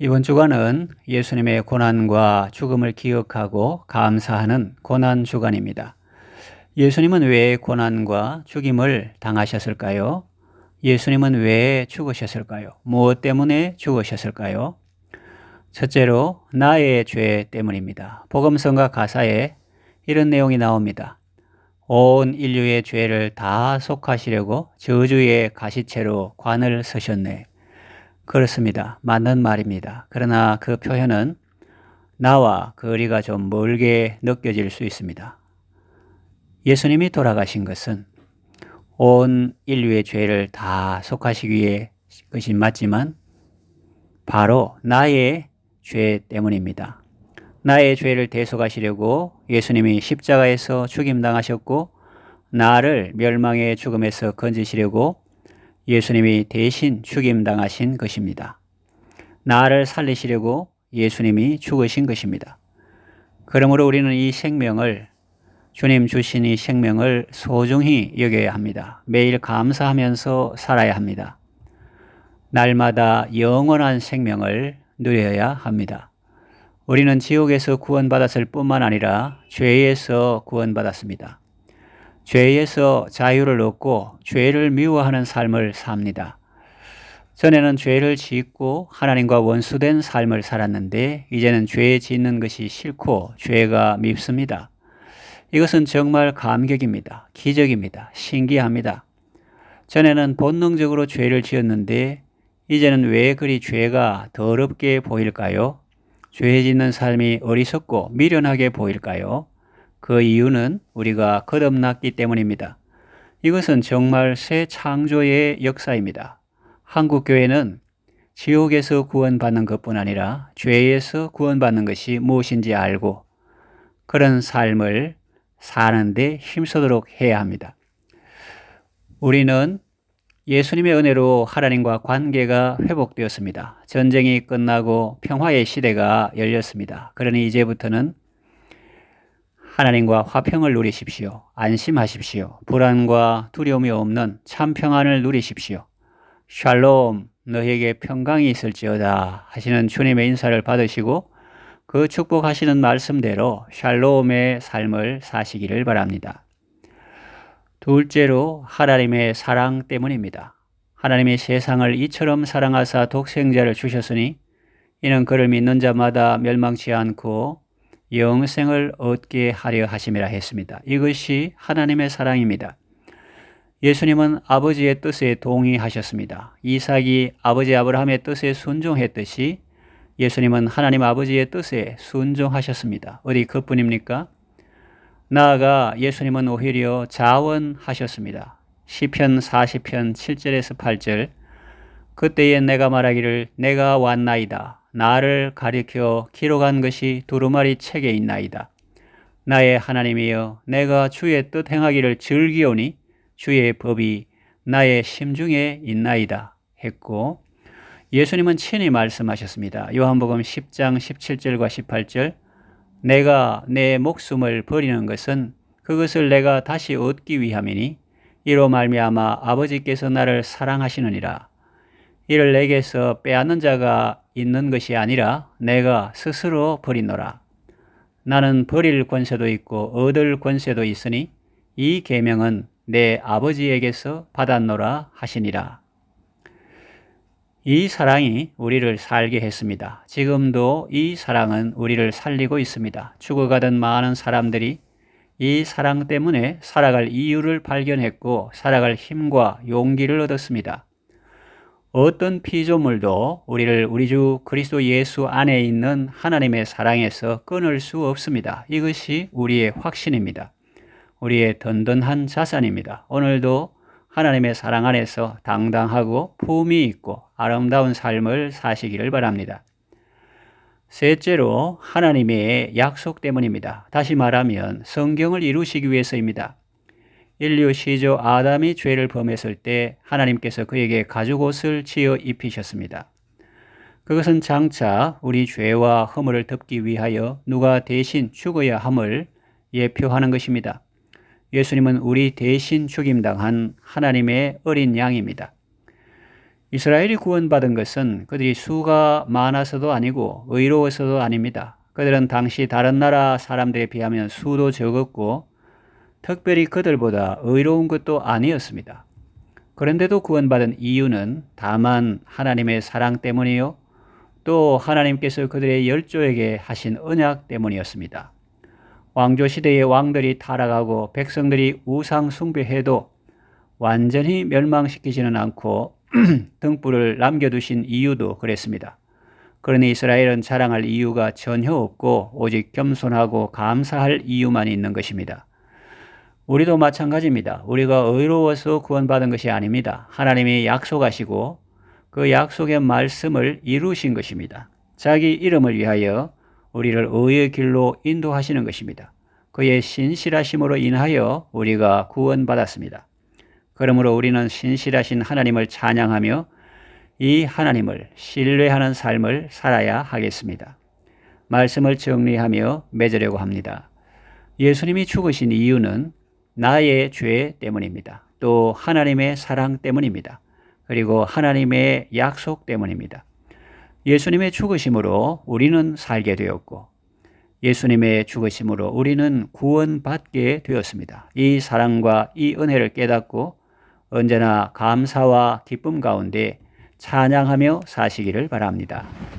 이번 주간은 예수님의 고난과 죽음을 기억하고 감사하는 고난 주간입니다. 예수님은 왜 고난과 죽임을 당하셨을까요? 예수님은 왜 죽으셨을까요? 무엇 때문에 죽으셨을까요? 첫째로 나의 죄 때문입니다. 복음성과 가사에 이런 내용이 나옵니다. 온 인류의 죄를 다 속하시려고 저주의 가시채로 관을 서셨네. 그렇습니다. 맞는 말입니다. 그러나 그 표현은 나와 거리가 좀 멀게 느껴질 수 있습니다. 예수님이 돌아가신 것은 온 인류의 죄를 다 속하시기 위해 것이 맞지만 바로 나의 죄 때문입니다. 나의 죄를 대속하시려고 예수님이 십자가에서 죽임당하셨고 나를 멸망의 죽음에서 건지시려고 예수님이 대신 죽임당하신 것입니다. 나를 살리시려고 예수님이 죽으신 것입니다. 그러므로 우리는 이 생명을, 주님 주신 이 생명을 소중히 여겨야 합니다. 매일 감사하면서 살아야 합니다. 날마다 영원한 생명을 누려야 합니다. 우리는 지옥에서 구원받았을 뿐만 아니라 죄에서 구원받았습니다. 죄에서 자유를 얻고 죄를 미워하는 삶을 삽니다. 전에는 죄를 짓고 하나님과 원수된 삶을 살았는데 이제는 죄 짓는 것이 싫고 죄가 밉습니다. 이것은 정말 감격입니다. 기적입니다. 신기합니다. 전에는 본능적으로 죄를 지었는데 이제는 왜 그리 죄가 더럽게 보일까요? 죄 짓는 삶이 어리석고 미련하게 보일까요? 그 이유는 우리가 거듭났기 때문입니다. 이것은 정말 새 창조의 역사입니다. 한국교회는 지옥에서 구원받는 것뿐 아니라 죄에서 구원받는 것이 무엇인지 알고 그런 삶을 사는데 힘쓰도록 해야 합니다. 우리는 예수님의 은혜로 하나님과 관계가 회복되었습니다. 전쟁이 끝나고 평화의 시대가 열렸습니다. 그러니 이제부터는 하나님과 화평을 누리십시오. 안심하십시오. 불안과 두려움이 없는 참 평안을 누리십시오. 샬롬, 너희에게 평강이 있을지어다 하시는 주님의 인사를 받으시고 그 축복하시는 말씀대로 샬롬의 삶을 사시기를 바랍니다. 둘째로 하나님의 사랑 때문입니다. 하나님이 세상을 이처럼 사랑하사 독생자를 주셨으니 이는 그를 믿는 자마다 멸망치 않고 영생을 얻게 하려 하심이라 했습니다. 이것이 하나님의 사랑입니다. 예수님은 아버지의 뜻에 동의하셨습니다. 이삭이 아버지 아브라함의 뜻에 순종했듯이 예수님은 하나님 아버지의 뜻에 순종하셨습니다. 어디 그뿐입니까? 나아가 예수님은 오히려 자원하셨습니다. 시편 40편 7절에서 8절 그때에 내가 말하기를 내가 왔나이다. 나를 가리켜 기록한 것이 두루마리 책에 있나이다. 나의 하나님이여 내가 주의 뜻 행하기를 즐기오니 주의 법이 나의 심중에 있나이다 했고 예수님은 친히 말씀하셨습니다. 요한복음 10장 17절과 18절 내가 내 목숨을 버리는 것은 그것을 내가 다시 얻기 위함이니 이로 말미암아 아버지께서 나를 사랑하시느니라. 이를 내게서 빼앗는 자가 있는 것이 아니라 내가 스스로 버리노라. 나는 버릴 권세도 있고 얻을 권세도 있으니 이 계명은 내 아버지에게서 받았노라 하시니라. 이 사랑이 우리를 살게 했습니다. 지금도 이 사랑은 우리를 살리고 있습니다. 죽어가던 많은 사람들이 이 사랑 때문에 살아갈 이유를 발견했고 살아갈 힘과 용기를 얻었습니다. 어떤 피조물도 우리를 우리 주 그리스도 예수 안에 있는 하나님의 사랑에서 끊을 수 없습니다. 이것이 우리의 확신입니다. 우리의 든든한 자산입니다. 오늘도 하나님의 사랑 안에서 당당하고 품위 있고 아름다운 삶을 사시기를 바랍니다. 셋째로 하나님의 약속 때문입니다. 다시 말하면 성경을 이루시기 위해서입니다. 인류 시조 아담이 죄를 범했을 때 하나님께서 그에게 가죽옷을 지어 입히셨습니다. 그것은 장차 우리 죄와 허물을 덮기 위하여 누가 대신 죽어야 함을 예표하는 것입니다. 예수님은 우리 대신 죽임당한 하나님의 어린 양입니다. 이스라엘이 구원받은 것은 그들이 수가 많아서도 아니고 의로워서도 아닙니다. 그들은 당시 다른 나라 사람들에 비하면 수도 적었고 특별히 그들보다 의로운 것도 아니었습니다. 그런데도 구원받은 이유는 다만 하나님의 사랑 때문이요. 또 하나님께서 그들의 열조에게 하신 언약 때문이었습니다. 왕조 시대의 왕들이 타락하고 백성들이 우상 숭배해도 완전히 멸망시키지는 않고 등불을 남겨두신 이유도 그랬습니다. 그러니 이스라엘은 자랑할 이유가 전혀 없고 오직 겸손하고 감사할 이유만 있는 것입니다. 우리도 마찬가지입니다. 우리가 의로워서 구원받은 것이 아닙니다. 하나님이 약속하시고 그 약속의 말씀을 이루신 것입니다. 자기 이름을 위하여 우리를 의의 길로 인도하시는 것입니다. 그의 신실하심으로 인하여 우리가 구원받았습니다. 그러므로 우리는 신실하신 하나님을 찬양하며 이 하나님을 신뢰하는 삶을 살아야 하겠습니다. 말씀을 정리하며 맺으려고 합니다. 예수님이 죽으신 이유는 나의 죄 때문입니다. 또 하나님의 사랑 때문입니다. 그리고 하나님의 약속 때문입니다. 예수님의 죽으심으로 우리는 살게 되었고 예수님의 죽으심으로 우리는 구원받게 되었습니다. 이 사랑과 이 은혜를 깨닫고 언제나 감사와 기쁨 가운데 찬양하며 사시기를 바랍니다.